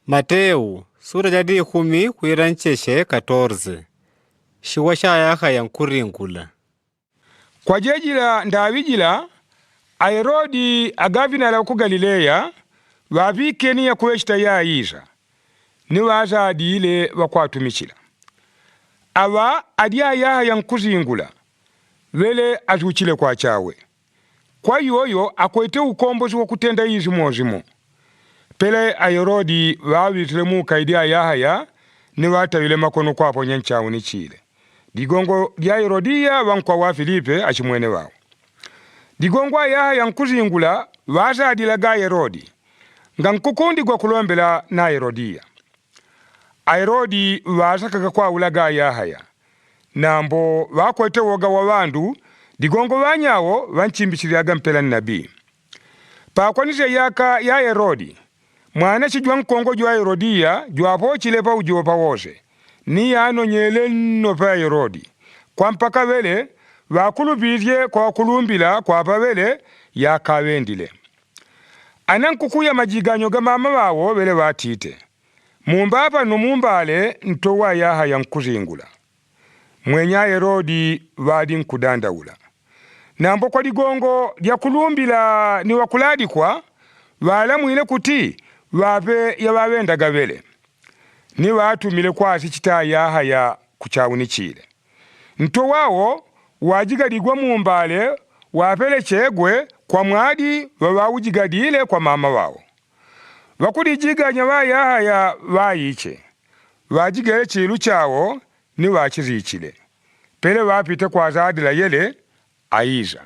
Mateu, sura jadi 10 kuirancheshe 14. Shiwa shayaha yankuringula. Kwa jejila ndawijila, Herodi agavinala ku Galileya, wavikeni ya kuweshita ya Aisha, ni waza adile wakwatumikila. Awa adia yaha yankuzingula, wele azuchile kwa chawe. Kwa yoyo akwete ukombozi wa kutenda hizi mozimo. Pele Herodi wawitile muka idia yaha ni wata yule makono kwa ponye nchawu ni chile. Digongo ya Herodia wankwa wa Filipe achimwene wao. Digongo yaha yankuzingula waza adilaga Herodi. Ngankukundi kwa kulombela na Herodia. Herodi waza kakakwa ulaga yaha. Nambo wakwete woga wa wandu, digongo wanyawo wanchimbishiriaga mpela nabii. Pakwanise yaka ya Herodi, mwana chijwa nkongo jwa Herodia, jwa po chilepa ujopa wose. Ni ano nyele no pa Herodi. Kwa mpaka wele, wakulubirye kwa kulumbila kwa pa wele, yaka wendile. Anankukuya majiganyo ga mama wawo wele watite. Mumbapa no mumbale ntowa yaha yankuzingula. Mwenya Herodi wadi nkudanda ula. Nambo kwa digongo ya kulumbila ni wakuladi kwa, wala mwile kuti, wape ya wawenda gavele. Ni watu mile kwa asichita yaha ya kuchawuni chile. Nto wao, wajigadigwa mumbale, wapele chegwe kwa mwadi wawujigadile kwa mama wao. Wakudijiga nyawa yaha ya wayiche. Wajigele chilu chao ni wachizichile. Pele wapite kwa zadila yele, Aisha.